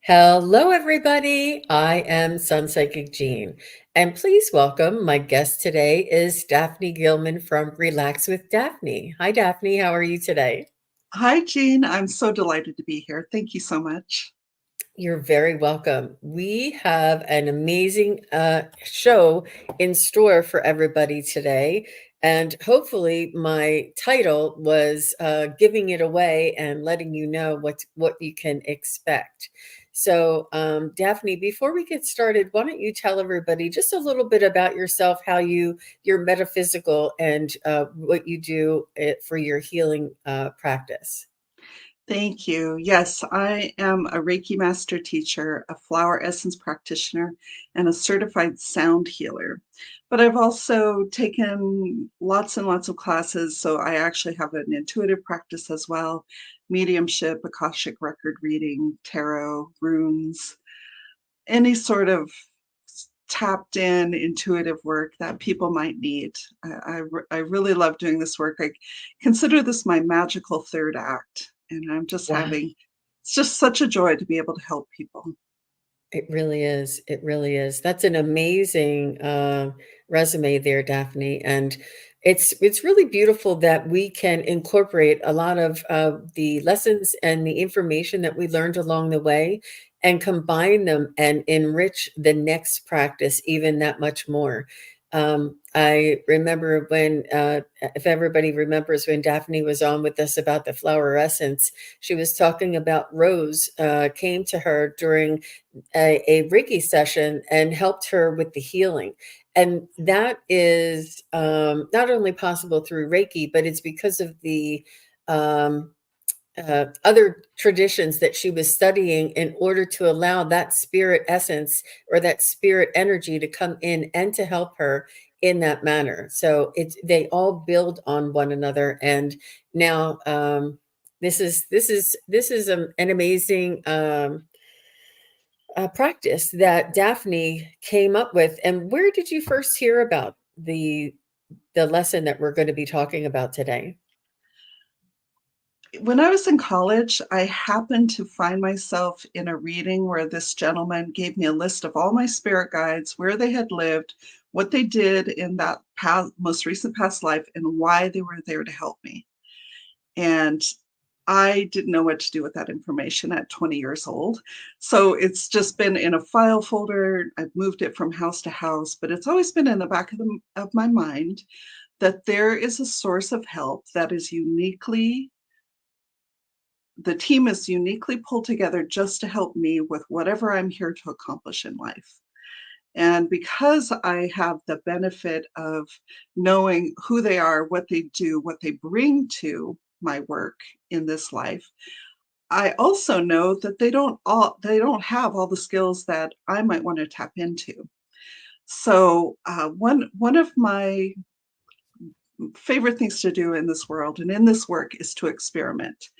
Hello, everybody. I am Sun Psychic Jean, and please welcome my guest today is Daphne Gilman from Relax with Daphne. Hi, Daphne. How are you today? Hi, Jean. I'm so delighted to be here. Thank you so much. You're very welcome. We have an amazing show in store for everybody today. And hopefully, my title was giving it away and letting you know what you can expect. So, Daphne, before we get started, why don't you tell everybody just a little bit about yourself, how your metaphysical and what you do for your healing practice? Thank you. Yes, I am a Reiki Master Teacher, a flower essence practitioner, and a certified sound healer. But I've also taken lots and lots of classes. So I actually have an intuitive practice as well, mediumship, Akashic record reading, tarot, runes, any sort of tapped in intuitive work that people might need. I really love doing this work. I consider this my magical third act, and I'm just Wow. having, it's just such a joy to be able to help people. It really is. It really is. That's an amazing resume there, Daphne. And it's really beautiful that we can incorporate a lot of the lessons and the information that we learned along the way and combine them and enrich the next practice even that much more. I remember when, if everybody remembers when Daphne was on with us about the flower essence, she was talking about Rose came to her during a Reiki session and helped her with the healing. And that is not only possible through Reiki, but it's because of the um, other traditions that she was studying in order to allow that spirit essence or that spirit energy to come in and to help her in that manner. So it's they all build on one another. And now this is an amazing practice that Daphne came up with. And where did you first hear about the lesson that we're going to be talking about today? When I was in college, I happened to find myself in a reading where this gentleman gave me a list of all my spirit guides, where they had lived, what they did in that most recent past life, and why they were there to help me. And I didn't know what to do with that information at 20 years old. So it's just been in a file folder. I've moved it from house to house, but it's always been in the back of my mind that there is a source of help that is the team is uniquely pulled together just to help me with whatever I'm here to accomplish in life. And because I have the benefit of knowing who they are, what they do, what they bring to my work in this life, I also know that they don't have all the skills that I might want to tap into. So one of my favorite things to do in this world and in this work is to experiment.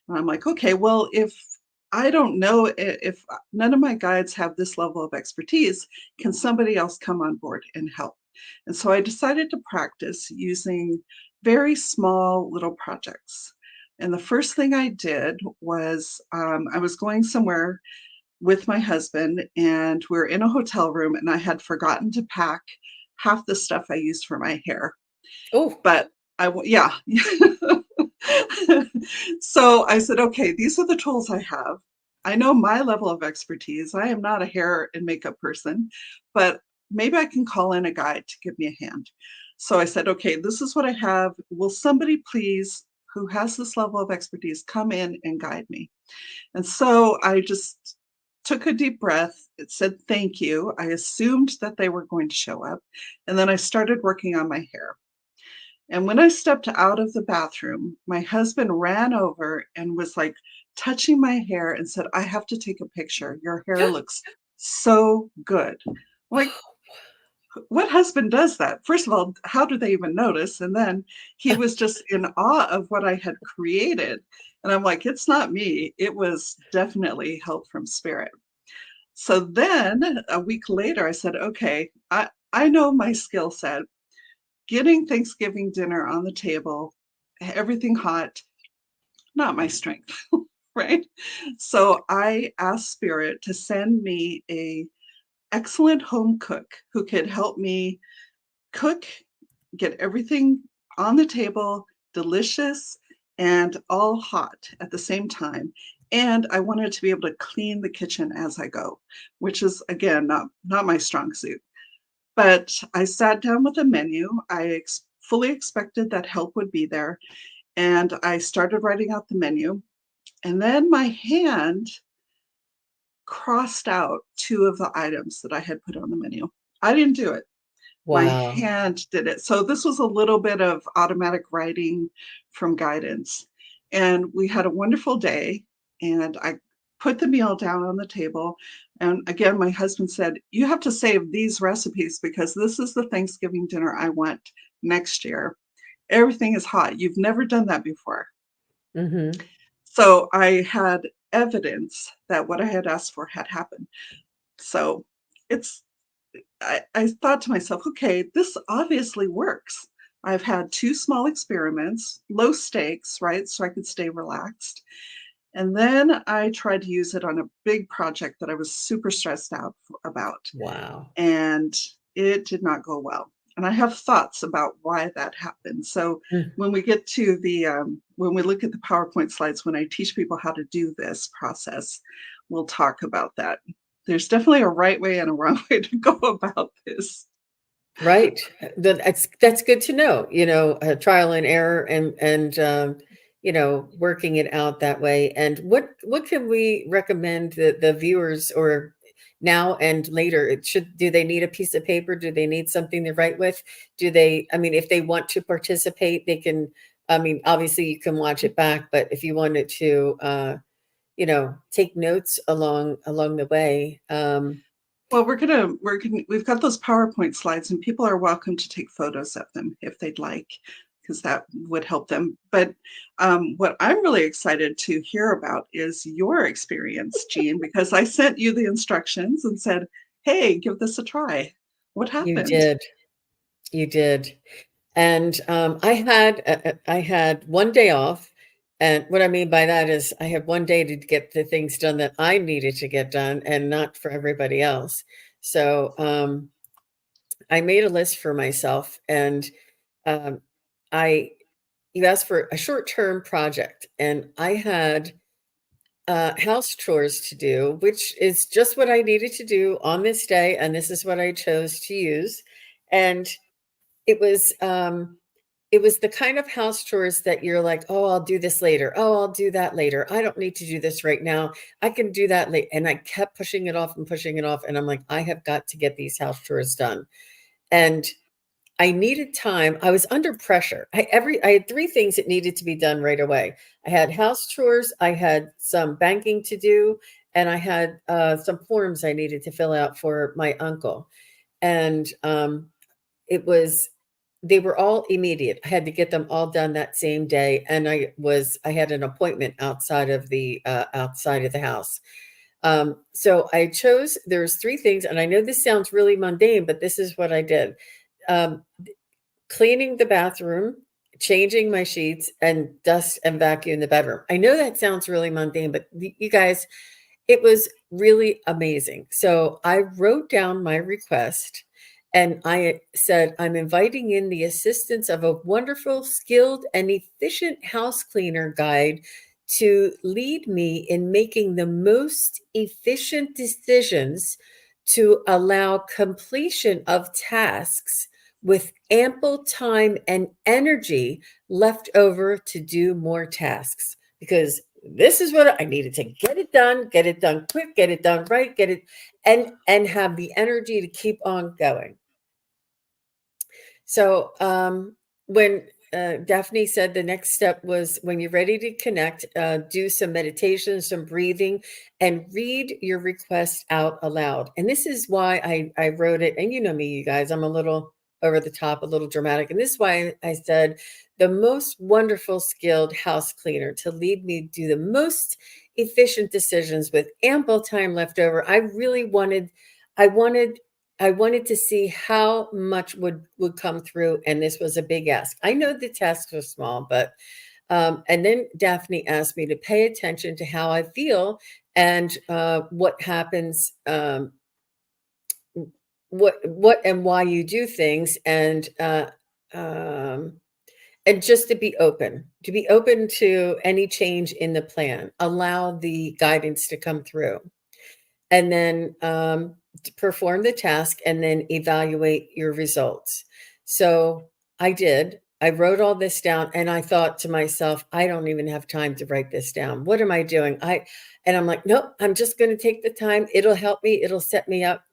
And I'm like, okay, well, if I don't know if none of my guides have this level of expertise, can somebody else come on board and help? And so I decided to practice using very small little projects. And the first thing I did was I was going somewhere with my husband, and we were in a hotel room, and I had forgotten to pack half the stuff I used for my hair. Oh, But yeah. So I said, okay, these are the tools I have. I know my level of expertise. I am not a hair and makeup person, but maybe I can call in a guide to give me a hand. So I said, okay, this is what I have. Will somebody please, who has this level of expertise, come in and guide me? And so I just took a deep breath. It said, thank you. I assumed that they were going to show up. And then I started working on my hair. And when I stepped out of the bathroom, my husband ran over and was like touching my hair and said, I have to take a picture. Your hair looks so good. Like, what husband does that? First of all, how do they even notice? And then he was just in awe of what I had created. And I'm like, it's not me. It was definitely help from spirit. So then a week later, I said, okay, I know my skill set. Getting Thanksgiving dinner on the table, everything hot, not my strength, right? So I asked Spirit to send me a excellent home cook who could help me cook, get everything on the table, delicious and all hot at the same time. And I wanted to be able to clean the kitchen as I go, which is again not my strong suit. But I sat down with a menu. Fully expected that help would be there, and I started writing out the menu. And then my hand crossed out two of the items that I had put on the menu. I didn't do it. My Wow. hand did it. So this was a little bit of automatic writing from guidance. And we had a wonderful day. And I put the meal down on the table. And again, my husband said, "You have to save these recipes because this is the Thanksgiving dinner I want next year. Everything is hot. You've never done that before." Hmm. So I had evidence that what I had asked for had happened. So it's I thought to myself, okay, this obviously works. I've had two small experiments, low stakes, right? So I could stay relaxed. And then I tried to use it on a big project that I was super stressed out about. Wow. And it did not go well. And I have thoughts about why that happened. So Mm. when we get to when we look at the PowerPoint slides, when I teach people how to do this process, we'll talk about that. There's definitely a right way and a wrong way to go about this. Right. That's good to know, trial and error and working it out that way. And what can we recommend the viewers or now and later? Do they need a piece of paper? Do they need something to write with? I mean, if they want to participate, they can, I mean, obviously you can watch it back, but if you wanted to, take notes along the way, Well, we've got those PowerPoint slides, and people are welcome to take photos of them if they'd like, because that would help them. But what I'm really excited to hear about is your experience, Jean, because I sent you the instructions and said, "Hey, give this a try." What you happened? did. You did. And I had one day off, and what I mean by that is I had one day to get the things done that I needed to get done, and not for everybody else. So I made a list for myself, and um, I you asked for a short-term project, and I had house chores to do, which is just what I needed to do on this day, and this is what I chose to use. And it was um, it was the kind of house chores that you're like, "Oh, I'll do this later. Oh, I'll do that later. I don't need to do this right now. I can do that late." And I kept pushing it off and pushing it off, and I'm like, "I have got to get these house chores done." And I needed time. I was under pressure. I had 3 things that needed to be done right away. I had house chores, I had some banking to do, and I had, some forms I needed to fill out for my uncle. And, it was they were all immediate. I had to get them all done that same day, and I had an appointment outside of the house. So I chose there's 3 things, and I know this sounds really mundane, but this is what I did. Um, Cleaning the bathroom, changing my sheets, and dust and vacuum the bedroom. I know that sounds really mundane, but you guys, it was really amazing. So I wrote down my request and I said, "I'm inviting in the assistance of a wonderful, skilled, and efficient house cleaner guide to lead me in making the most efficient decisions to allow completion of tasks with ample time and energy left over to do more tasks." Because this is what I needed to get it done quick, get it done right, get it and have the energy to keep on going. So, when Daphne said the next step was when you're ready to connect, do some meditation, some breathing, and read your request out aloud. And this is why I wrote it. And you know me, you guys, I'm a little over the top, a little dramatic. And this is why I said the most wonderful, skilled house cleaner to lead me do the most efficient decisions with ample time left over. I wanted I wanted to see how much would come through, and this was a big ask. I know the tasks were small, but And then Daphne asked me to pay attention to how I feel and what happens, what and why you do things, um, and just to be open to any change in the plan, allow the guidance to come through, and then to perform the task and then evaluate your results. So I did. I wrote all this down and I thought to myself, I don't even have time to write this down. What am I doing? And I'm like, nope, I'm just going to take the time. It'll help me. It'll set me up.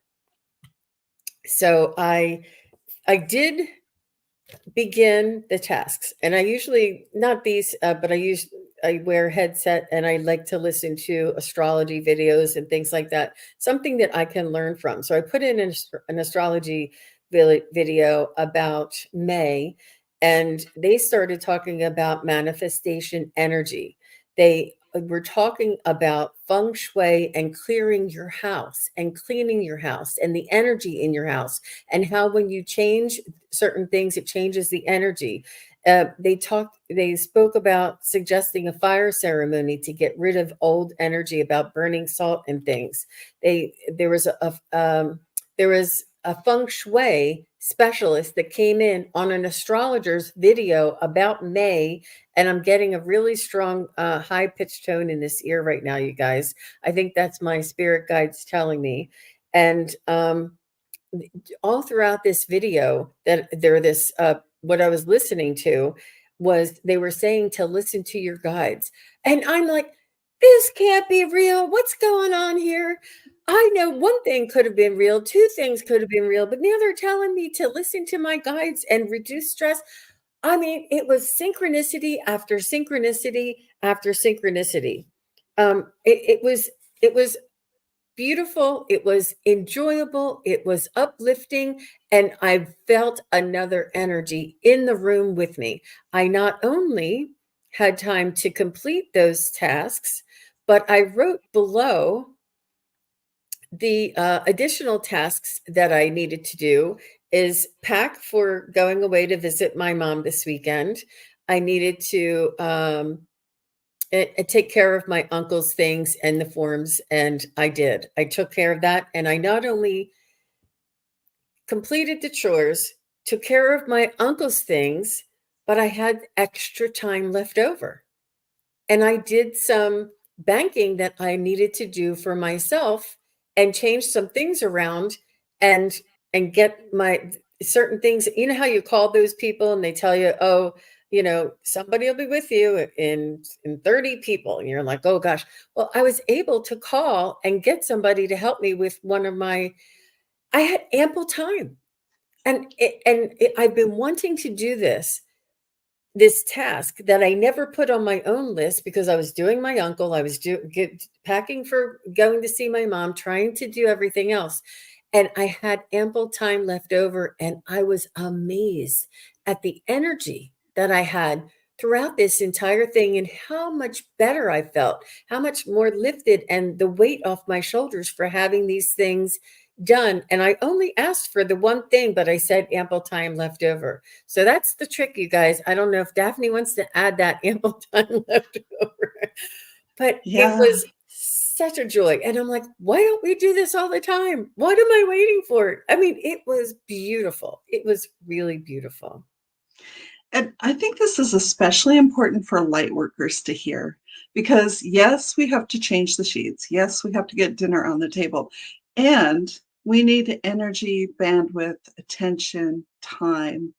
So I did begin the tasks, and I usually not these, but I wear a headset and I like to listen to astrology videos and things like that, something that I can learn from. So I put in an astrology video about May, and they started talking about manifestation energy. They were talking about feng shui and clearing your house and cleaning your house and the energy in your house, and how when you change certain things, it changes the energy. They spoke about suggesting a fire ceremony to get rid of old energy, about burning salt and things. There was there was a feng shui specialist that came in on an astrologer's video about May, and I'm getting a really strong high pitched tone in this ear right now, you guys. I think that's my spirit guides telling me. And all throughout this video that there this what I was listening to was they were saying to listen to your guides. And I'm like, this can't be real. What's going on here? I know one thing could have been real, two things could have been real, but now they're telling me to listen to my guides and reduce stress. I mean, it was synchronicity after synchronicity after synchronicity. It was beautiful, it was enjoyable, it was uplifting, and I felt another energy in the room with me. I not only had time to complete those tasks, but I wrote below the additional tasks that I needed to do is pack for going away to visit my mom this weekend. I needed to take care of my uncle's things and the forms, and I did. I took care of that, and I not only completed the chores, took care of my uncle's things, but I had extra time left over. And I did some banking that I needed to do for myself and change some things around and get my certain things. You know how you call those people and they tell you, oh, you know, somebody will be with you in 30 people. And you're like, oh gosh. Well, I was able to call and get somebody to help me with one of my, I had ample time. I've been wanting to do this task that I never put on my own list because I was doing my uncle, I was packing for going to see my mom, trying to do everything else. And I had ample time left over, and I was amazed at the energy that I had throughout this entire thing and how much better I felt, how much more lifted, and the weight off my shoulders for having these things done. And I only asked for the one thing, but I said ample time left over. So that's the trick, you guys. I don't know if Daphne wants to add that ample time left over, but it Yeah. was such a joy. And I'm like, why don't we do this all the time? What am I waiting for? I mean, it was beautiful. It was really beautiful. And I think this is especially important for light workers to hear because, yes, we have to change the sheets. Yes, we have to get dinner on the table. And we need energy, bandwidth, attention, time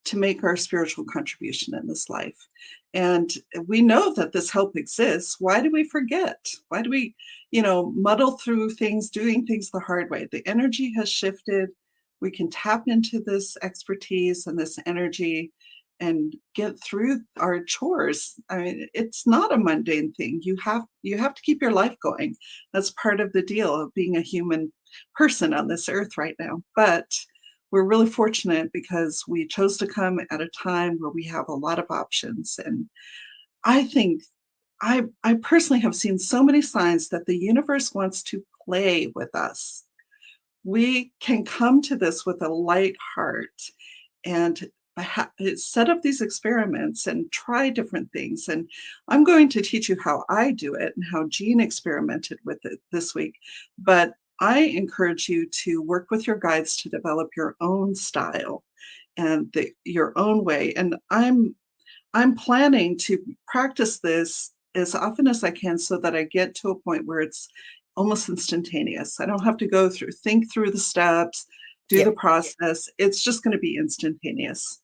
to make our spiritual contribution in this life. And we know that this help exists. Why do we forget? Why do we, muddle through things, doing things the hard way? The energy has shifted. We can tap into this expertise and this energy and get through our chores. I mean, it's not a mundane thing. You have to keep your life going. That's part of the deal of being a human person on this earth right now. But we're really fortunate because we chose to come at a time where we have a lot of options. And I think I personally have seen so many signs that the universe wants to play with us. We can come to this with a light heart and set up these experiments and try different things. And I'm going to teach you how I do it and how Jean experimented with it this week. But I encourage you to work with your guides to develop your own style and your own way. And I'm planning to practice this as often as I can so that I get to a point where it's almost instantaneous. I don't have to think through the steps, do the Yep. process. It's just going to be instantaneous.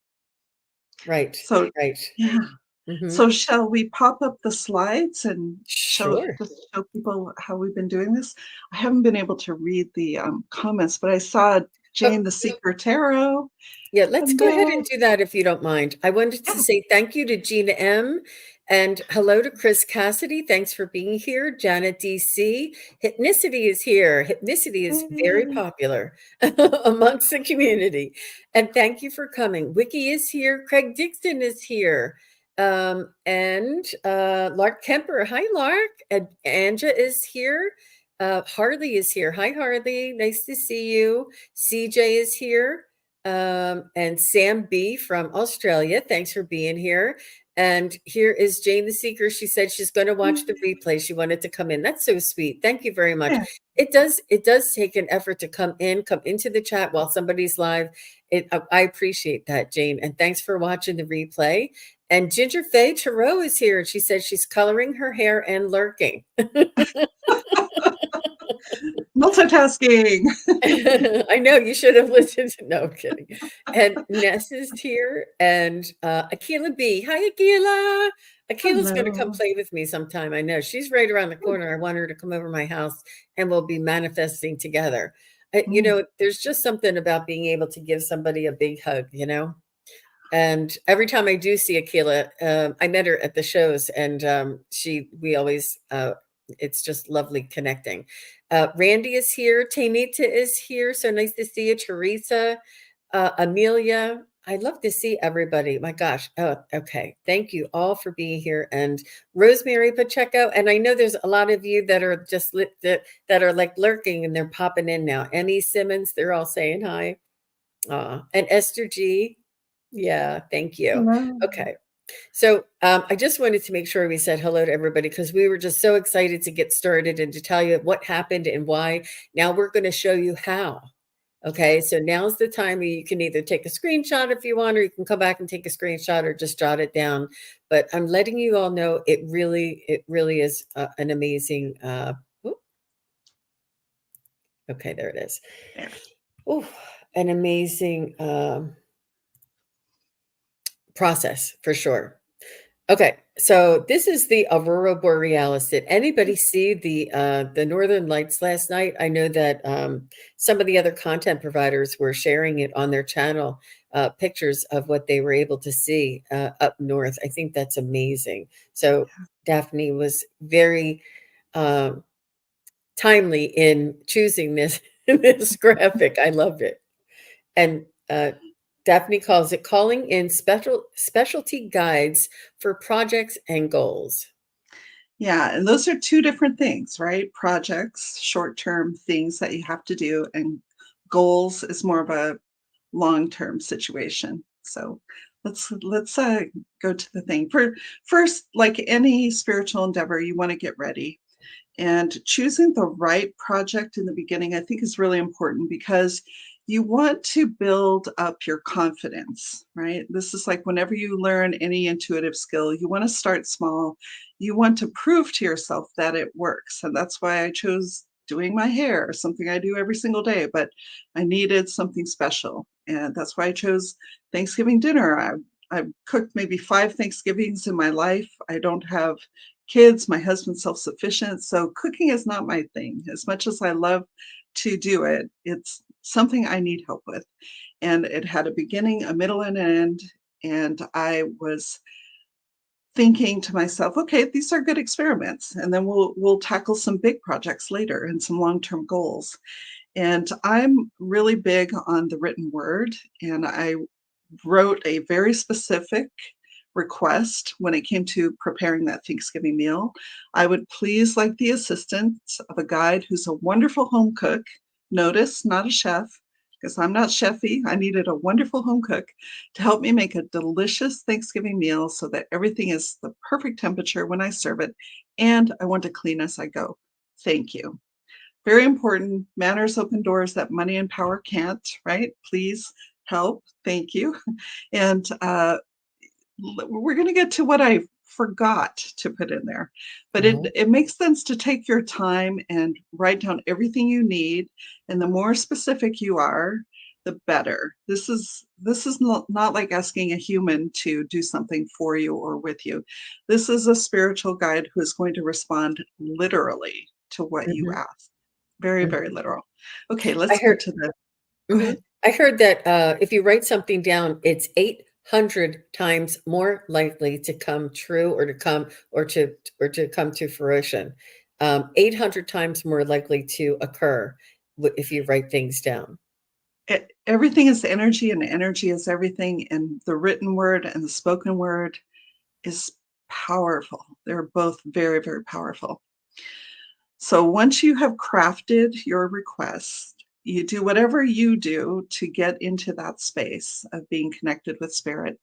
Right. So, Right. yeah. Hmm. So shall we pop up the slides and Sure. show people how we've been doing this? I haven't been able to read the comments, but I saw Oh, Jane the Seeker Tarot. yeah, let's go ahead and Hello. do that if you don't mind. I wanted to Yeah. say thank you to Gina M. and hello to Chris Cassidy. Thanks for being here. Janet DC. Hypnicity is here. Hypnicity is very Yay. popular amongst the community. And thank you for coming. Wiki is here. Craig Dixon is here. And Lark Kemper. Hi, Lark. And Anja is here. Harley is here. Hi, Harley. Nice to see you. CJ is here. And Sam B from Australia. Thanks for being here. And here is Jane the Seeker. She said she's going to watch the replay. She wanted to come in. That's so sweet. Thank you very much. Yeah. It does take an effort to come into the chat while somebody's live. I appreciate that, Jane. And thanks for watching the replay. And Ginger Faye Tarot is here. She said she's coloring her hair and lurking. Multitasking. I know you should have listened. No, I'm kidding. And Ness is here, and Akila B. Hi, Akila. Akila's going to come Hello. play with me sometime. I know she's right around the corner. I want her to come over my house, and we'll be manifesting together. Mm. There's just something about being able to give somebody a big hug. And every time I do see Akila, I met her at the shows, and we always, it's just lovely connecting. Randy is here. Tainita is here. So nice to see you. Teresa, Amelia. I love to see everybody. My gosh. Oh, okay. Thank you all for being here. And Rosemary Pacheco. And I know there's a lot of you that are just that are like lurking and they're popping in now. Emmy Simmons, they're all saying hi. And Esther G. Yeah, thank you. Hello. Okay. So I just wanted to make sure we said hello to everybody because we were just so excited to get started and to tell you what happened and why. Now we're going to show you how. Okay, so now's the time you can either take a screenshot if you want, or you can come back and take a screenshot or just jot it down. But I'm letting you all know it really is an amazing. Okay, there it is. There. Oh, an amazing process for sure. Okay, so this is the aurora borealis. Did anybody see the northern lights last night? I know that some of the other content providers were sharing it on their channel, pictures of what they were able to see up north. I think that's amazing. So Daphne was very timely in choosing this this graphic. I loved it. And Daphne calls it calling in specialty guides for projects and goals. Yeah, and those are two different things, right? Projects, short-term things that you have to do, and goals is more of a long-term situation. So let's go to the thing. First, like any spiritual endeavor, you want to get ready. And choosing the right project in the beginning, I think, is really important because you want to build up your confidence, right? This is like whenever you learn any intuitive skill, you want to start small. You want to prove to yourself that it works. And that's why I chose doing my hair, something I do every single day, but I needed something special. And that's why I chose Thanksgiving dinner. I've cooked maybe 5 Thanksgivings in my life. I don't have kids. My husband's self-sufficient. So cooking is not my thing. As much as I love to do it, it's something I need help with. And it had a beginning, a middle, and an end. And I was thinking to myself, okay, these are good experiments. And then we'll tackle some big projects later and some long-term goals. And I'm really big on the written word. And I wrote a very specific request when it came to preparing that Thanksgiving meal. I would please like the assistance of a guide who's a wonderful home cook. Notice, not a chef, because I'm not chefy. I needed a wonderful home cook to help me make a delicious Thanksgiving meal so that everything is the perfect temperature when I serve it. And I want to clean as I go. Thank you. Very important. Manners open doors that money and power can't, right? Please help. Thank you. And we're going to get to what I forgot to put in there, but Oh. it makes sense to take your time and write down everything you need. And the more specific you are, the better. This is not like asking a human to do something for you or with you. This is a spiritual guide who is going to respond literally to what you Mhm, ask. Very, very mhm. literal. Okay, I let's heard get to the, go Mhm. ahead. I heard that, if you write something down, it's 800 times more likely to come true or to come to fruition. 800 times more likely to occur if you write things down. Everything is energy and energy is everything. And the written word and the spoken word is powerful. They're both very, very powerful. So once you have crafted your request, you do whatever you do to get into that space of being connected with spirit.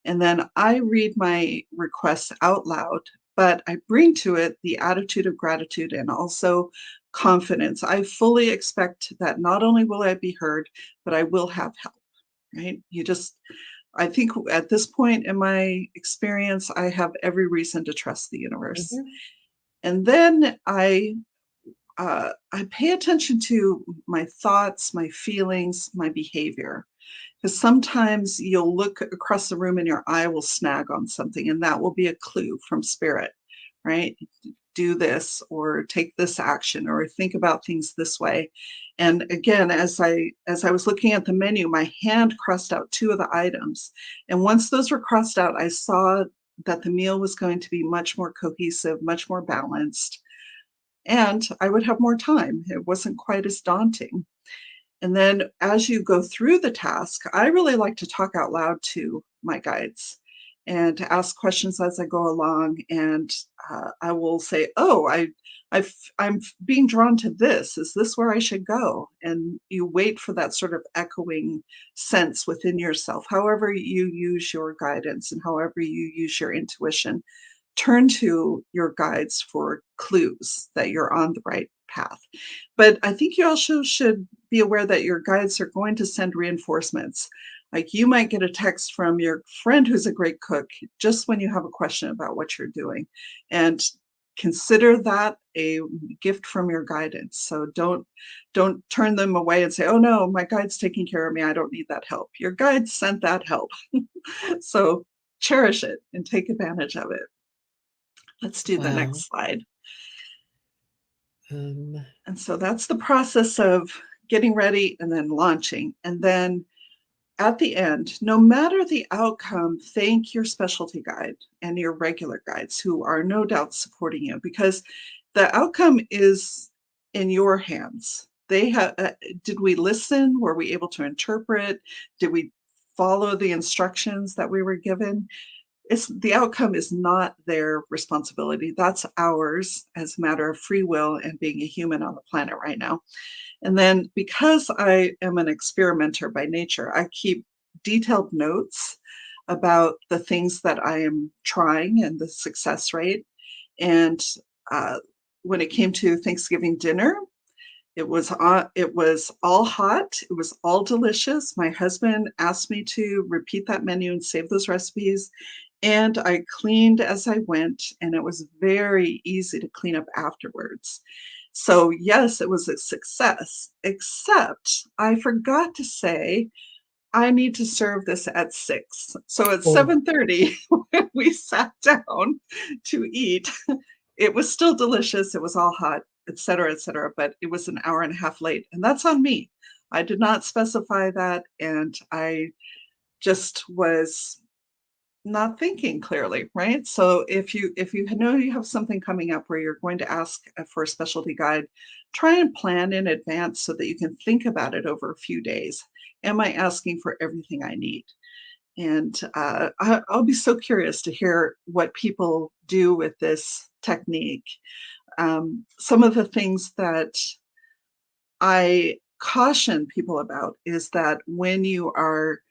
And then I read my requests out loud, but I bring to it the attitude of gratitude and also confidence. I fully expect that not only will I be heard, but I will have help, right? I think at this point in my experience, I have every reason to trust the universe. Mhm, And then I pay attention to my thoughts, my feelings, my behavior. Because sometimes you'll look across the room and your eye will snag on something, and that will be a clue from spirit, right? Do this or take this action or think about things this way. And again, as I was looking at the menu, my hand crossed out two of the items. And once those were crossed out, I saw that the meal was going to be much more cohesive, much more balanced, and I would have more time. It wasn't quite as daunting. And then as you go through the task, I really like to talk out loud to my guides and to ask questions as I go along. And I will say, "Oh, I'm being drawn to this. Is this where I should go?" And you wait for that sort of echoing sense within yourself. However you use your guidance and however you use your intuition, turn to your guides for clues that you're on the right path. But I think you also should be aware that your guides are going to send reinforcements. Like you might get a text from your friend who's a great cook just when you have a question about what you're doing. And consider that a gift from your guidance. So don't turn them away and say, "Oh no, my guide's taking care of me. I don't need that help." Your guide sent that help. So cherish it and take advantage of it. Let's do the wow. next slide. Um, And so that's the process of getting ready and then launching. And then at the end, no matter the outcome, thank your specialty guide and your regular guides who are no doubt supporting you because the outcome is in your hands. They have, did we listen? Were we able to interpret? Did we follow the instructions that we were given? It's the outcome is not their responsibility. That's ours as a matter of free will and being a human on the planet right now. And then because I am an experimenter by nature, I keep detailed notes about the things that I am trying and the success rate. And uh, when it came to Thanksgiving dinner, it was all hot. It was all delicious. My husband asked me to repeat that menu and save those recipes. And I cleaned as I went, and it was very easy to clean up afterwards. So, yes, it was a success, except I forgot to say I need to serve this at 6. So at oh, 7:30, when we sat down to eat, it was still delicious. It was all hot, et cetera, but it was an hour and a half late. And that's on me. I did not specify that. And I just was not thinking clearly, right? So if you know you have something coming up where you're going to ask for a specialty guide, try and plan in advance so that you can think about it over a few days. Am I asking for everything I need? And I'll be so curious to hear what people do with this technique. Some of the things that I caution people about is that when you are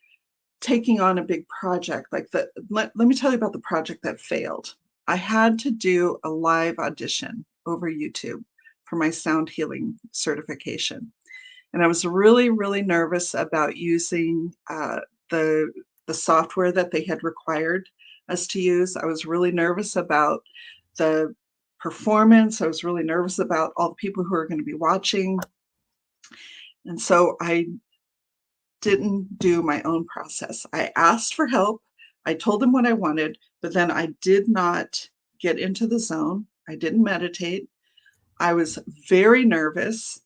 taking on a big project, like let me tell you about the project that failed. I had to do a live audition over YouTube for my sound healing certification. And I was really, really nervous about using the the software that they had required us to use. I was really nervous about the performance. I was really nervous about all the people who are going to be watching. And so I didn't do my own process. I asked for help. I told them what I wanted, but then I did not get into the zone. I didn't meditate. I was very nervous.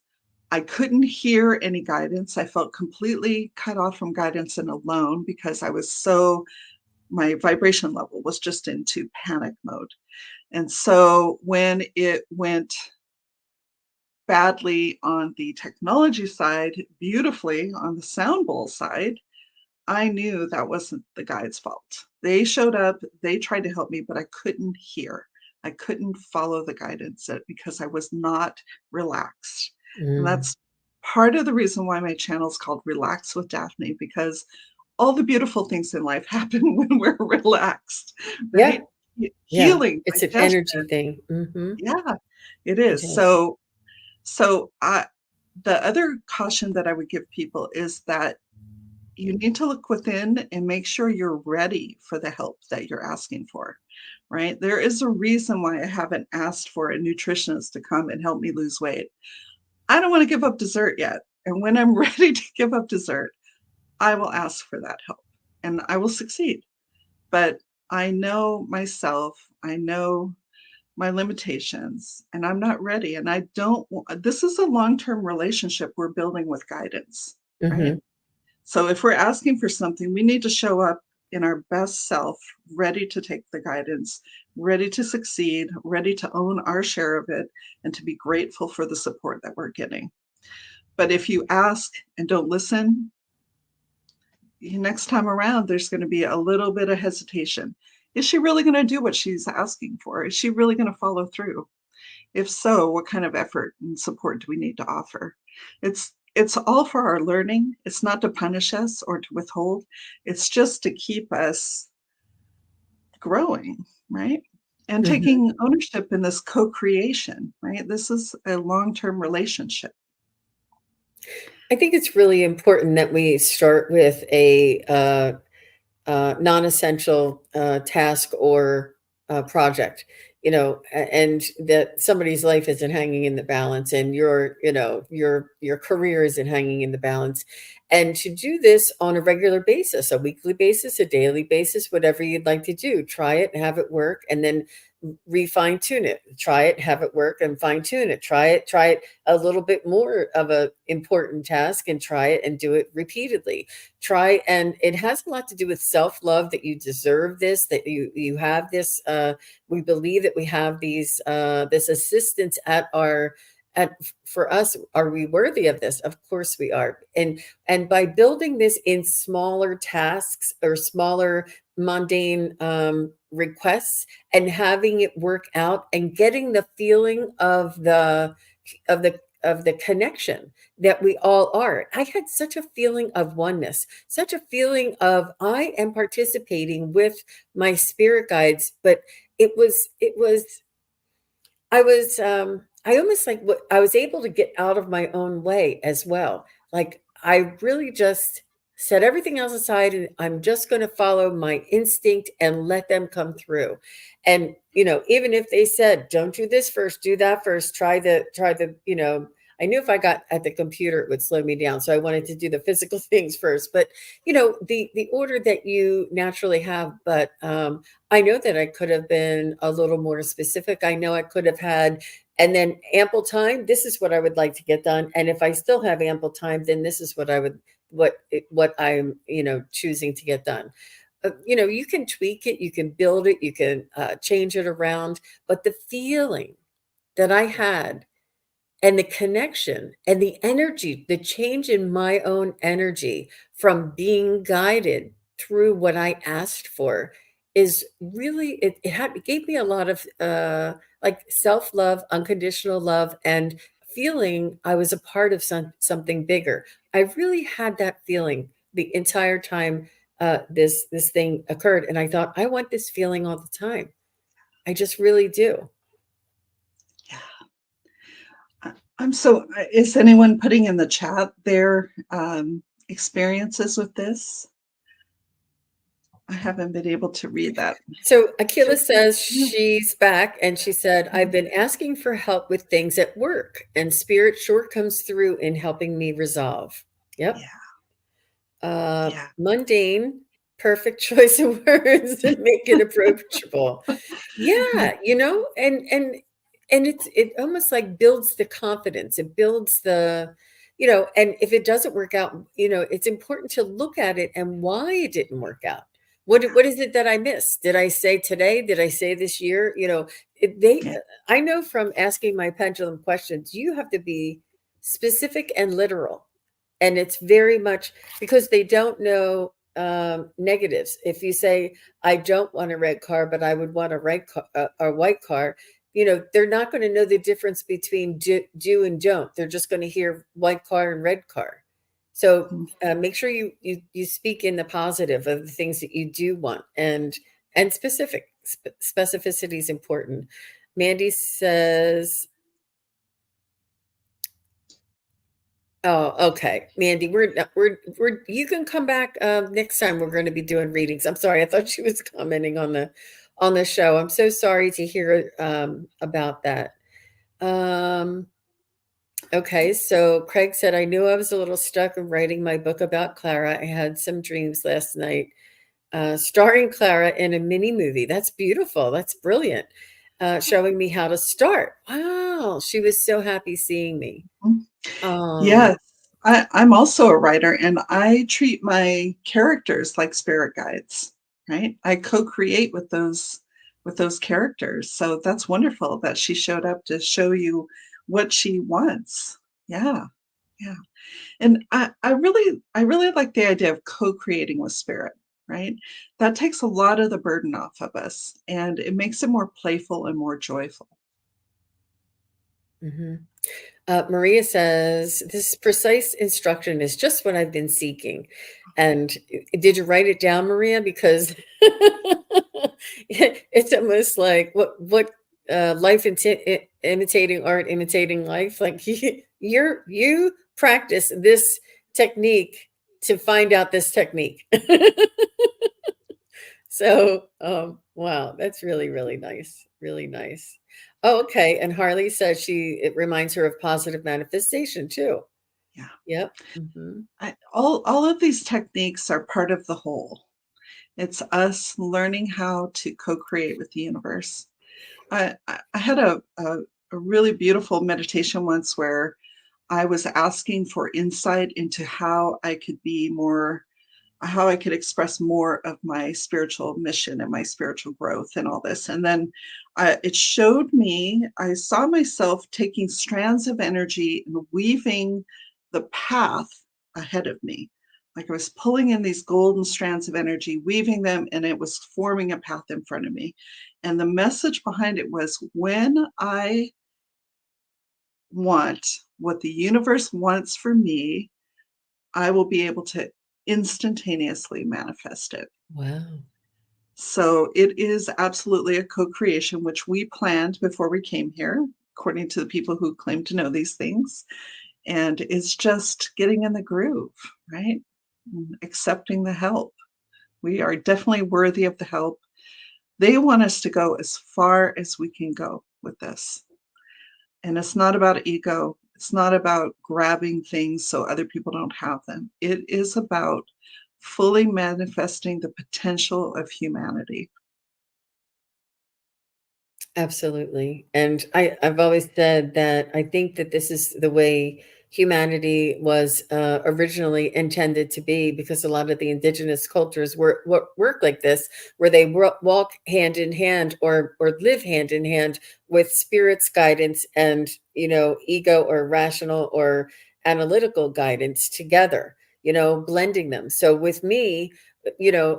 I couldn't hear any guidance. I felt completely cut off from guidance and alone because my vibration level was just into panic mode. And so when it went badly on the technology side, beautifully on the sound bowl side, I knew that wasn't the guide's fault. They showed up, they tried to help me, but I couldn't hear. I couldn't follow the guidance because I was not relaxed. And Mm. that's part of the reason why my channel is called Relax with Daphne, because all the beautiful things in life happen when we're relaxed, Yeah, right? yeah. Healing, It's an digestion. energy thing. Yeah, it It is. is. So the other caution that I would give people is that you need to look within and make sure you're ready for the help that you're asking for, right? There is a reason why I haven't asked for a nutritionist to come and help me lose weight. I don't want to give up dessert yet. And when I'm ready to give up dessert, I will ask for that help and I will succeed. But I know myself, I know my limitations, and I'm not ready. And I don't, this is a long term relationship we're building with guidance, right? Mhm. So if we're asking for something, we need to show up in our best self, ready to take the guidance, ready to succeed, ready to own our share of it, and to be grateful for the support that we're getting. But if you ask and don't listen, next time around, there's going to be a little bit of hesitation. Is she really going to do what she's asking for? Is she really going to follow through? If so, what kind of effort and support do we need to offer? It's all for our learning. It's not to punish us or to withhold. It's just to keep us growing, right? And Mhm. taking ownership in this co-creation, right? This is a long-term relationship. I think it's really important that we start with a non-essential task or project, and that somebody's life isn't hanging in the balance, and your career isn't hanging in the balance, and to do this on a regular basis, a weekly basis, a daily basis, whatever you'd like to do, try it and have it work, and then refine tune it, try it, have it work, and fine tune it, try it a little bit more of a important task, and try it and do it repeatedly. Try, and it has a lot to do with self-love, that you deserve this, that you have this, we believe that we have these this assistance at for us. Are we worthy of this? Of course we are. And by building this in smaller tasks or smaller mundane requests, and having it work out, and getting the feeling of the connection that we all are. I had such a feeling of oneness, such a feeling of I am participating with my spirit guides, but it was I almost like what I was able to get out of my own way as well. Like I really just set everything else aside, and I'm just going to follow my instinct and let them come through. And even if they said, "Don't do this first, do that first, try the," I knew if I got at the computer it would slow me down. So I wanted to do the physical things first. But the order that you naturally have, but I know that I could have been a little more specific. I know I could have had, and then ample time. This is what I would like to get done. And if I still have ample time, then this is what I'm, choosing to get done. You can tweak it, you can build it, you can change it around. But the feeling that I had, and the connection and the energy, the change in my own energy from being guided through what I asked for, is really, it gave me a lot of like self-love, unconditional love, and feeling I was a part of something bigger. I really had that feeling the entire time this thing occurred, and I thought, I want this feeling all the time. I just really do. Yeah. I'm so, is anyone putting in the chat their experiences with this? I haven't been able to read that. So Akila says Yeah. she's back, and she said, I've been asking for help with things at work, and spirit sure comes through in helping me resolve. Yep. Yeah. Yeah. Mundane, perfect choice of words and make it approachable. Yeah, and it almost like builds the confidence. It builds the, and if it doesn't work out, it's important to look at it and why it didn't work out. What is it that I missed? Did I say today? Did I say this year? Yeah. I know from asking my pendulum questions, you have to be specific and literal. And it's very much because they don't know negatives. If you say, I don't want a red car, but I would want a white car, they're not going to know the difference between do and don't. They're just going to hear white car and red car. So make sure you speak in the positive of the things that you do want, and specificity is important. Mandy says, oh, okay. Mandy, we're you can come back next time. We're going to be doing readings. I'm sorry. I thought she was commenting on the show. I'm so sorry to hear about that. Okay, so Craig said, I knew I was a little stuck in writing my book about Clara. I had some dreams last night, starring Clara in a mini movie. That's beautiful. That's brilliant. Showing me how to start. Wow, she was so happy seeing me. Yes, I'm also a writer, and I treat my characters like spirit guides, right? I co-create with those characters. So that's wonderful that she showed up to show you what she wants. Yeah, yeah. And I really like the idea of co-creating with spirit, right? That takes a lot of the burden off of us, and it makes it more playful and more joyful. hmm Maria says, this precise instruction is just what I've been seeking. And did you write it down, Maria? Because it's almost like what life imitating art, imitating life. Like you practice this technique to find out this technique. So, wow, that's really, really nice. Really nice. Oh, okay. And Harley says it reminds her of positive manifestation too. Yeah. Yep. Hmm. All of these techniques are part of the whole. It's us learning how to co-create with the universe. I had a really beautiful meditation once where I was asking for insight into how I could express more of my spiritual mission and my spiritual growth and all this. And then it showed me, I saw myself taking strands of energy and weaving the path ahead of me. Like I was pulling in these golden strands of energy, weaving them, and it was forming a path in front of me. And the message behind it was, when I want what the universe wants for me, I will be able to instantaneously manifest it. Wow. So it is absolutely a co-creation, which we planned before we came here, according to the people who claim to know these things. And it's just getting in the groove, right? Accepting the help. We are definitely worthy of the help. They want us to go as far as we can go with this. And it's not about ego. It's not about grabbing things so other people don't have them. It is about fully manifesting the potential of humanity. Absolutely. And I've always said that I think that this is the way humanity was originally intended to be, because a lot of the indigenous cultures work like this, where they walk hand in hand, or live hand in hand with spirit's guidance and, ego or rational or analytical guidance together, blending them. So with me,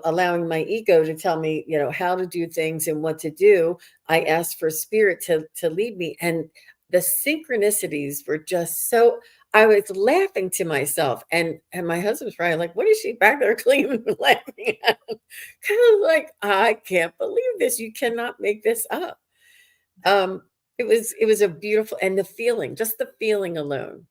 allowing my ego to tell me, how to do things and what to do, I asked for spirit to lead me. And the synchronicities were just so, I was laughing to myself, and my husband's probably like, "What is she back there cleaning and laughing at?" Kind of like, "I can't believe this. You cannot make this up." Um, it was a beautiful, and the feeling, just the feeling alone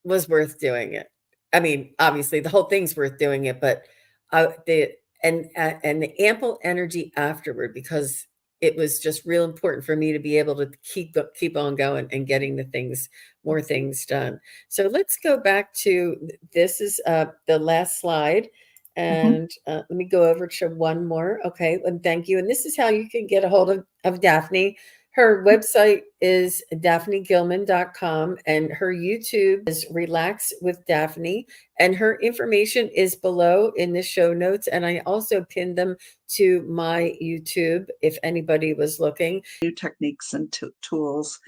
was worth doing it. I mean, obviously, the whole thing's worth doing it, but, the and the ample energy afterward, because it was just real important for me to be able to keep on going and getting the things, more things done. So let's go back to, this is, the last slide, Mhm. and, let me go over to one more. Okay, and thank you, and this is how you can get a hold of Daphne. Her website is daphnegilman.com, and her YouTube is Relax with Daphne. And her information is below in the show notes. And I also pinned them to my YouTube if anybody was looking. New techniques and tools.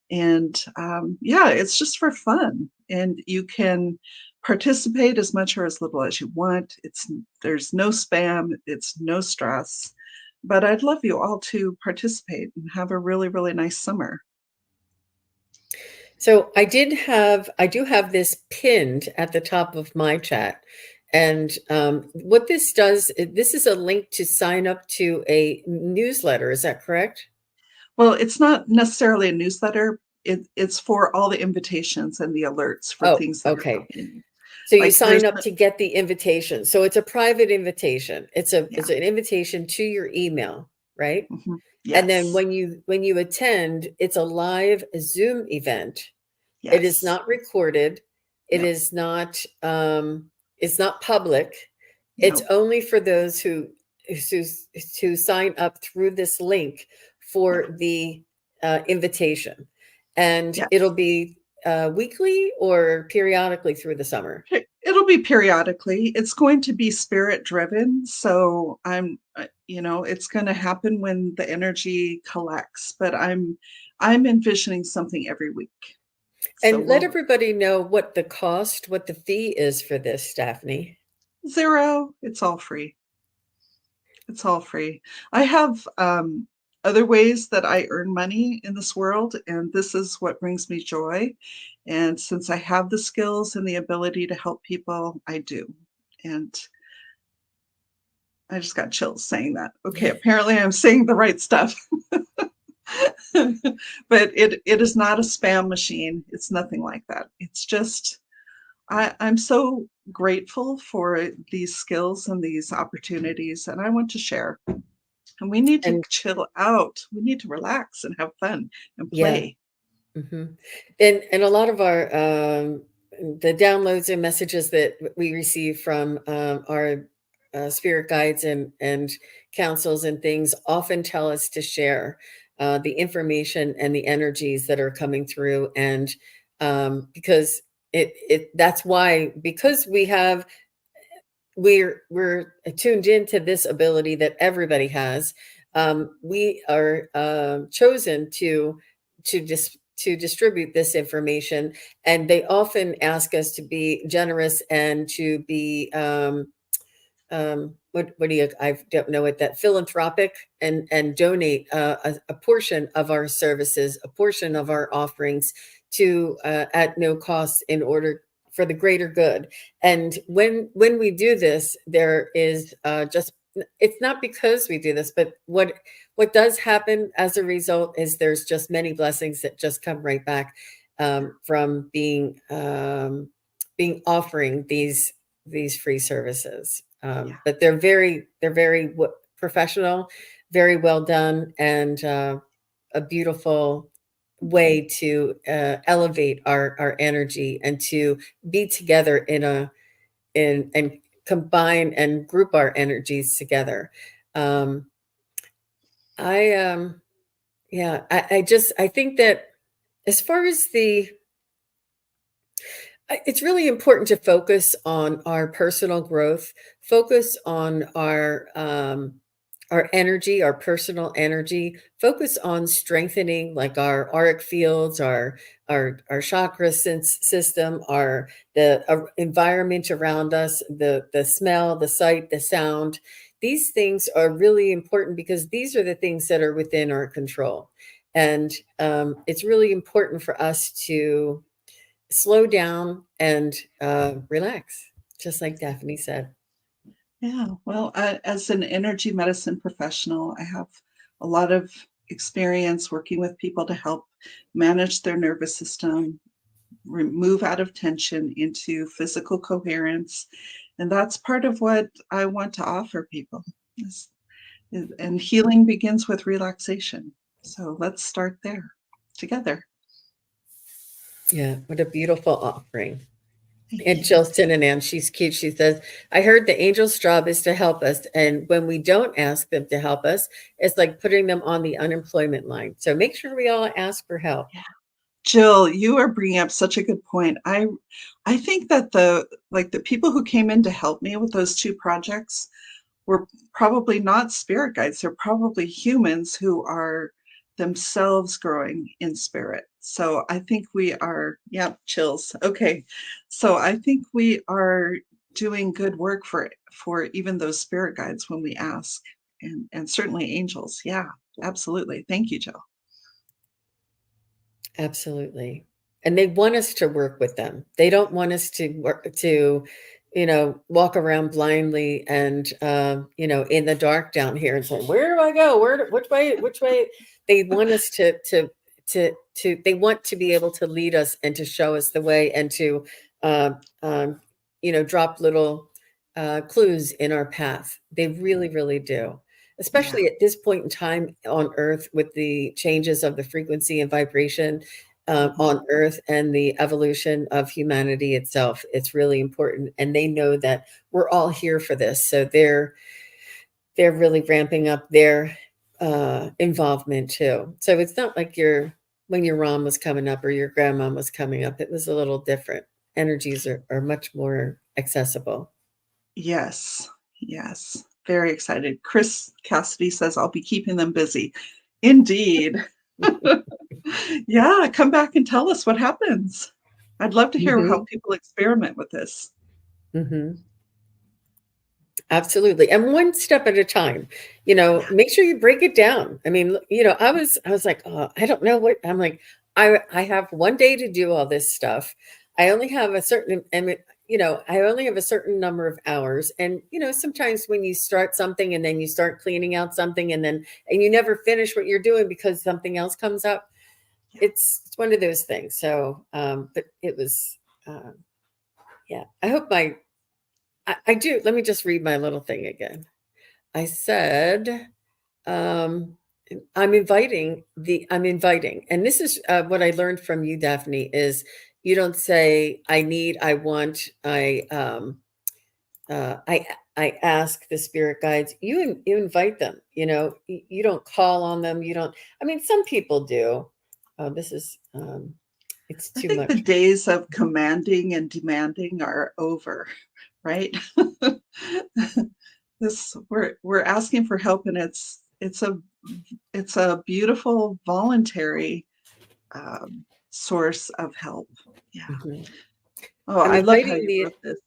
And yeah, it's just for fun. And you can participate as much or as little as you want. There's no spam, it's no stress. But I'd love you all to participate and have a really, really nice summer. So I do have this pinned at the top of my chat. And what this does, this is a link to sign up to a newsletter. Is that correct? Well, it's not necessarily a newsletter. It's for all the invitations and the alerts for Oh, things that are okay. happening. So you Like there's sign up to get the invitation. So it's a private invitation. yeah. It's an invitation to your email, right? And then Yes. when you attend, it's a live Zoom event. It is Yes. not recorded. It No. is not, it's not public. It's No. only for those who who sign up through this link Yeah. for the invitation, and it'll Yes. be weekly or periodically through the summer. It'll be periodically. It's going to be spirit driven. So it's going to happen when the energy collects, but I'm envisioning something every week. So And let we'll everybody know what the cost, what the fee is for this, Daphne. zero. It's all free. It's all free. I have other ways that I earn money in this world, and this is what brings me joy. And since I have the skills and the ability to help people, I do. And I just got chills saying that. Okay, apparently I'm saying the right stuff. But it is not a spam machine. It's nothing like that. It's just I'm so grateful for these skills and these opportunities, and I want to share. And we need to And chill out. We need to relax and have fun and yeah. play. Mhm. And a lot of our, the downloads and messages that we receive from, our, spirit guides and councils and things often tell us to share, the information and the energies that are coming through, and, because that's why, because we're tuned into this ability that everybody has. We are chosen to distribute this information, and they often ask us to be generous and to be, what do you, I don't know what that, philanthropic, and donate a portion of our services, a portion of our offerings to, at no cost, in order for the greater good. And when we do this, there is, just, it's not because we do this, but what does happen as a result is there's just many blessings that just come right back, from being offering these free services. Yeah. But they're very professional, very well done, and a beautiful way to elevate our energy and to be together in and combine and group our energies together. Um, I yeah, I think that, as far as the, it's really important to focus on our personal growth, focus on our energy, our personal energy, focus on strengthening, like, our auric fields, our chakra system, our the environment around us, the smell, the sight, the sound. These things are really important because these are the things that are within our control. And it's really important for us to slow down and relax, just like Daphne said. Yeah, well, as an energy medicine professional, I have a lot of experience working with people to help manage their nervous system, move out of tension into physical coherence. And that's part of what I want to offer people. And healing begins with relaxation. So let's start there together. Yeah, what a beautiful offering. Thank And you. Jill's and Ann, she's cute. She says, I heard the angel's job is to help us. And when we don't ask them to help us, it's like putting them on the unemployment line. So make sure we all ask for help. Yeah. Jill, you are bringing up such a good point. I think that the people who came in to help me with those two projects were probably not spirit guides. They're probably humans who are themselves growing in spirit. So I think we are, yeah, chills. Okay. So I think we are doing good work for even those spirit guides when we ask, and certainly angels. Yeah, absolutely. Thank you, Jill. Absolutely. And they want us to work with them. They don't want us to work to, walk around blindly and, in the dark down here and say, where do I go? Which way, which way? They want us they want to be able to lead us and to show us the way and to, uh, um, drop little clues in our path. They really, really do, Yeah. especially at this point in time on Earth with the changes of the frequency and vibration Mhm. on Earth and the evolution of humanity itself. It's really important, and they know that we're all here for this. So they're really ramping up their involvement too. So it's not like when your mom was coming up or your grandma was coming up. It was a little different. Energies are much more accessible. Yes. Yes. Very excited. Chris Cassidy says, I'll be keeping them busy. Indeed. Yeah, come back and tell us what happens. I'd love to hear how Hmm. people experiment with this. Hmm. Absolutely. And one step at a time, Yeah. make sure you break it down. I mean, I was like, oh, I don't know what I'm like, I have one day to do all this stuff. I only have a certain, I only have a certain number of hours. And, sometimes when you start something and then you start cleaning out something and you never finish what you're doing because something else comes up, Yeah. it's one of those things. So, but it was, yeah, I hope I do. Let me just read my little thing again. I said, um, I'm inviting, and this is what I learned from you, Daphne, is you don't say, I need, I want, I ask the spirit guides. You invite them, you don't call on them. You don't, I mean, some people do. Oh, this is, it's I too think the much. days of commanding and demanding are over, right? This we're asking for help, and it's a beautiful voluntary source of help. Yeah. Mhm. Oh, I'm I love how inviting you wrote this.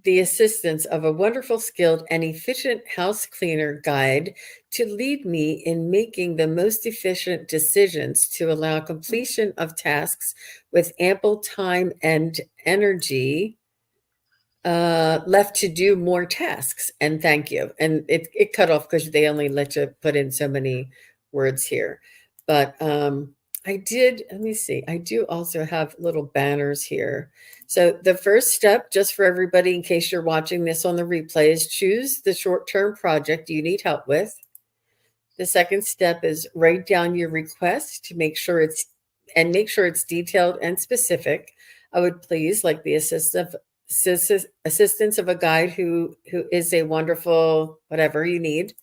the assistance of a wonderful, skilled, and efficient house cleaner guide to lead me in making the most efficient decisions to allow completion of tasks with ample time and energy left to do more tasks. And thank you. And it cut off because they only let you put in so many words here. But let me see, I do also have little banners here. So the first step, just for everybody, in case you're watching this on the replay, is choose the short term project you need help with. The second step is write down your request to make sure it's detailed and specific. I would please like the assistance of a guide who is a wonderful whatever you need.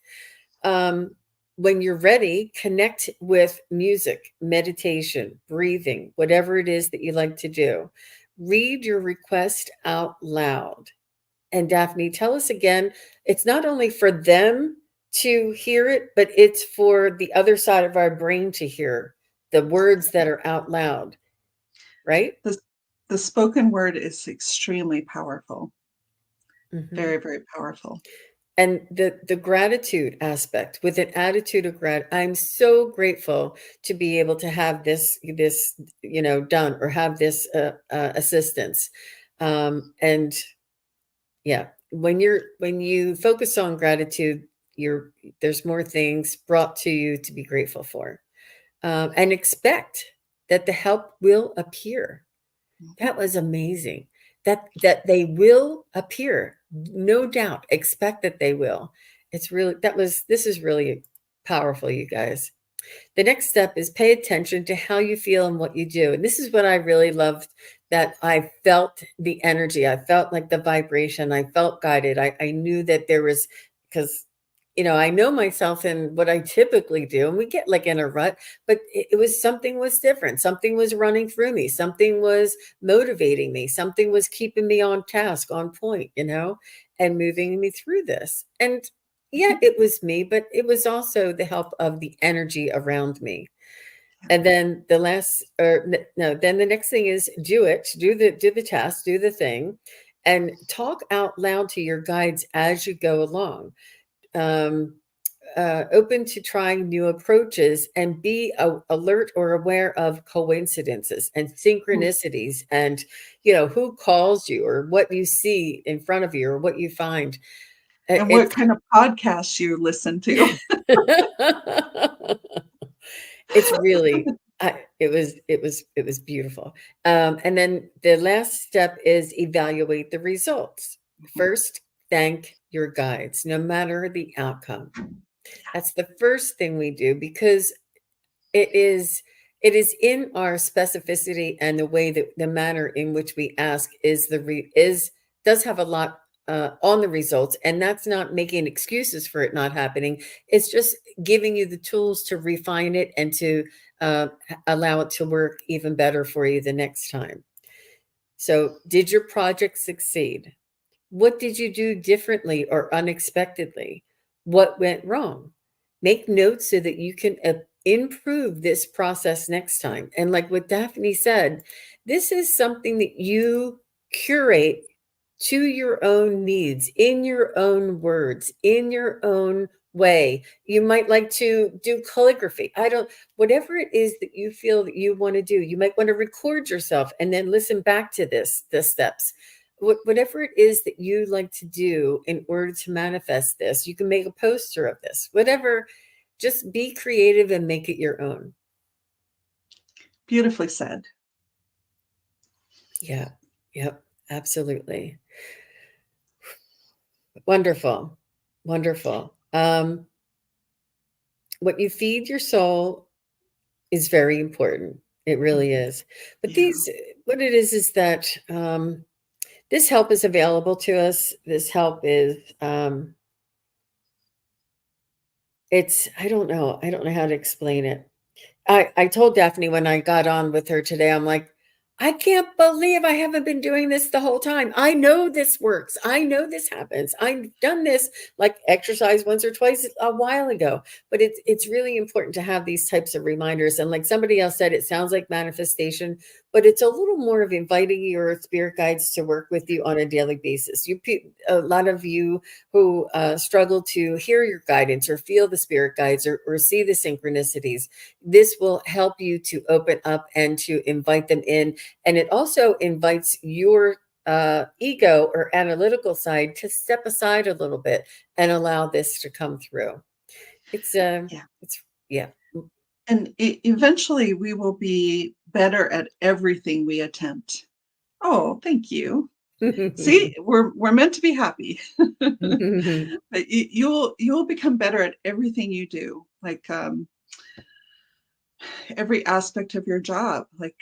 Um, when you're ready, connect with music, meditation, breathing, whatever it is that you like to do. Read your request out loud. And Daphne, tell us again, it's not only for them to hear it, but it's for the other side of our brain to hear the words that are out loud, right? The, the spoken word is extremely powerful. Hmm. Very, very powerful. And the gratitude aspect, with an attitude of I'm so grateful to be able to have this done, or have this assistance. And yeah, when you focus on gratitude, you're there's more things brought to you to be grateful for, and expect that the help will appear. Mhm. That was amazing. That they will appear, no doubt. Expect that they will. It's really that was This is really powerful, you guys. The next step is pay attention to how you feel and what you do. And this is what I really loved, that I felt the energy. I felt like the vibration. I felt guided. I knew that there was, because, I know myself and what I typically do, and we get like in a rut, but it was something was different. Something was running through me. Something was motivating me. Something was keeping me on task, on point, and moving me through this. And yeah, Mhm. it was me, but it was also the help of the energy around me. Yeah. And then then the next thing is do it, do the task, do the thing, and talk out loud to your guides as you go along. Um, Open to trying new approaches, and be alert or aware of coincidences and Mm. synchronicities, and who calls you, or what you see in front of you, or what you find. And what It's kind of podcasts you listen to. It's really it was beautiful. And then the last step is evaluate the results. Mhm. First, thank your guides, no matter the outcome. That's the first thing we do, because it is it is in our specificity, and the way that the manner in which we ask is the re is does have a lot on the results. And that's not making excuses for it not happening. It's just giving you the tools to refine it, and to allow it to work even better for you the next time. So, did your project succeed? What did you do differently or unexpectedly? What went wrong? Make notes so that you can improve this process next time. And like what Daphne said, this is something that you curate to your own needs, in your own words, in your own way. You might like to do calligraphy. Whatever it is that you feel that you want to do, you might want to record yourself and then listen back to the steps. Whatever it is that you like to do in order to manifest this, you can make a poster of this, whatever. Just be creative and make it your own. Beautifully said. Yeah. Yep. Absolutely. Wonderful. Wonderful. What you feed your soul is very important. It really Mhm. is. But Yeah. what it is that this help is available to us. This help is, I don't know how to explain it. I told Daphne when I got on with her today, I'm like, I can't believe I haven't been doing this the whole time. I know this works. I know this happens. I've done this like exercise once or twice a while ago. But it's really important to have these types of reminders. And like somebody else said, it sounds like manifestation, but it's a little more of inviting your spirit guides to work with you on a daily basis. A lot of you who struggle to hear your guidance, or feel the spirit guides, or see the synchronicities, this will help you to open up and to invite them in. And it also invites your ego or analytical side to step aside a little bit and allow this to come through. Yeah. It's yeah. And eventually we will be better at everything we attempt. Oh, thank you. See, we're meant to be happy. But you'll become better at everything you do. Like every aspect of your job. Like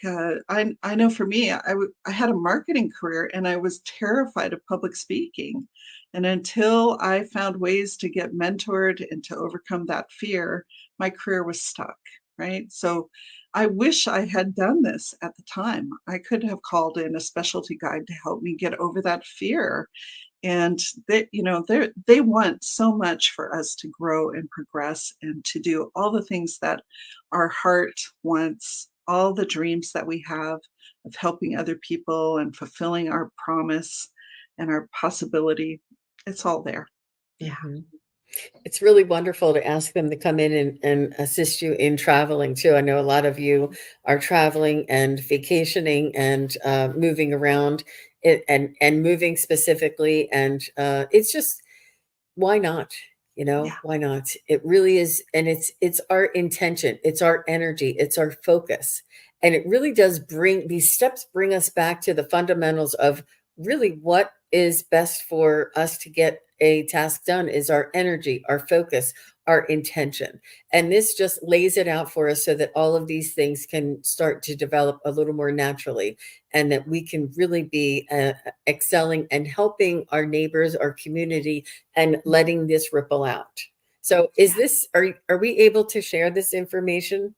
I know for me, I had a marketing career and I was terrified of public speaking, and until I found ways to get mentored and to overcome that fear, my career was stuck. Right. So I wish I had done this at the time. I could have called in a specialty guide to help me get over that fear. And they want so much for us to grow and progress and to do all the things that our heart wants, all the dreams that we have of helping other people and fulfilling our promise and our possibility. It's all there. Yeah. Mhm. It's really wonderful to ask them to come in and assist you in traveling too. I know a lot of you are traveling and vacationing and moving around and moving specifically. And it's just why not? You know, Yeah. why not? It really is, and it's our intention, it's our energy, it's our focus. And it really does bring these steps bring us back to the fundamentals of really what is best for us to get a task done is our energy, our focus, our intention. And this just lays it out for us so that all of these things can start to develop a little more naturally and that we can really be excelling and helping our neighbors, our community, and letting this ripple out. So is Yeah. this are we able to share this information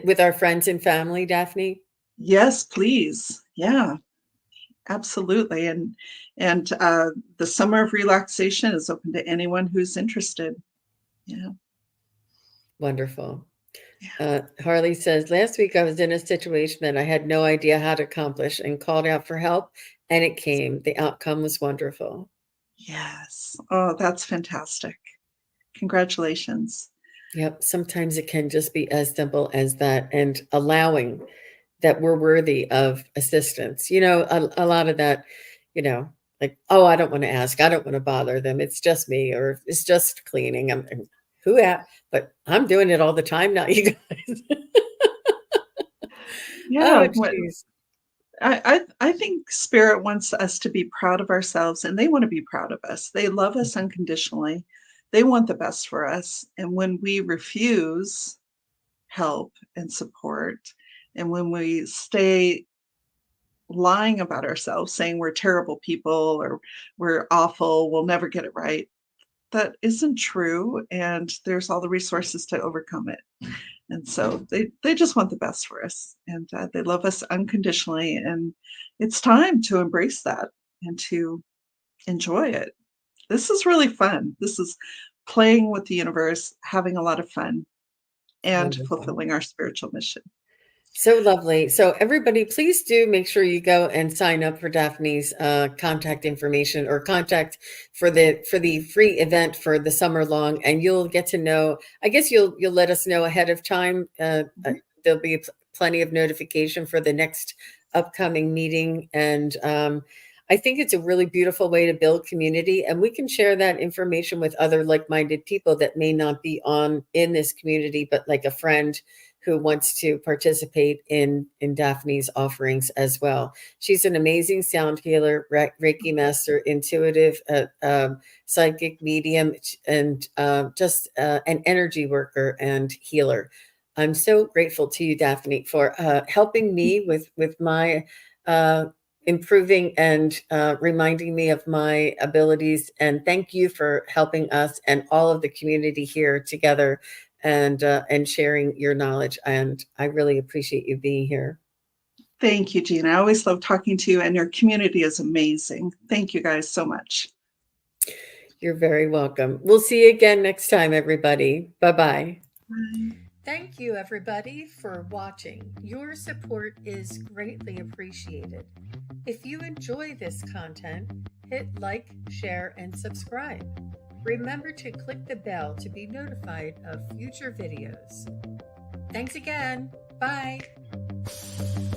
with our friends and family, Daphne? Yes, please. Yeah, absolutely. And the summer of relaxation is open to anyone who's interested. Yeah. Wonderful. Yeah. Harley says, last week I was in a situation that I had no idea how to accomplish and called out for help, and it came. The outcome was wonderful. Yes. Oh, that's fantastic. Congratulations. Yep. Sometimes it can just be as simple as that and allowing that we're worthy of assistance. You know, a lot of that, you know, like, oh, I don't want to ask. I don't want to bother them. It's just me, or it's just cleaning. But I'm doing it all the time now, you guys. Yeah. Oh, geez. I think spirit wants us to be proud of ourselves and they want to be proud of us. They love us unconditionally. They want the best for us. And when we refuse help and support, and when we stay lying about ourselves, saying we're terrible people or we're awful, we'll never get it right, that isn't true. And there's all the resources to overcome it. And so they just want the best for us, and they love us unconditionally. And it's time to embrace that and to enjoy it. This is really fun. This is playing with the universe, having a lot of fun, and Wonderful. fulfilling our spiritual mission. So lovely. So everybody, please do make sure you go and sign up for Daphne's contact information or contact for the free event for the summer long, and you'll get to know. I guess you'll let us know ahead of time. Mhm. There'll be plenty of notification for the next upcoming meeting, and I think it's a really beautiful way to build community, and we can share that information with other like-minded people that may not be on in this community, but like a friend who wants to participate in Daphne's offerings as well. She's an amazing sound healer, Reiki master, intuitive, psychic medium, and just an energy worker and healer. I'm so grateful to you, Daphne, for helping me with my improving and reminding me of my abilities. And thank you for helping us and all of the community here together and sharing your knowledge. And I really appreciate you being here. Thank you, Jean. I always love talking to you, and your community is amazing. Thank you guys so much. You're very welcome. We'll see you again next time, everybody. Bye-bye. Bye. Thank you, everybody, for watching. Your support is greatly appreciated. If you enjoy this content, hit like, share, and subscribe. Remember to click the bell to be notified of future videos. Thanks again. Bye.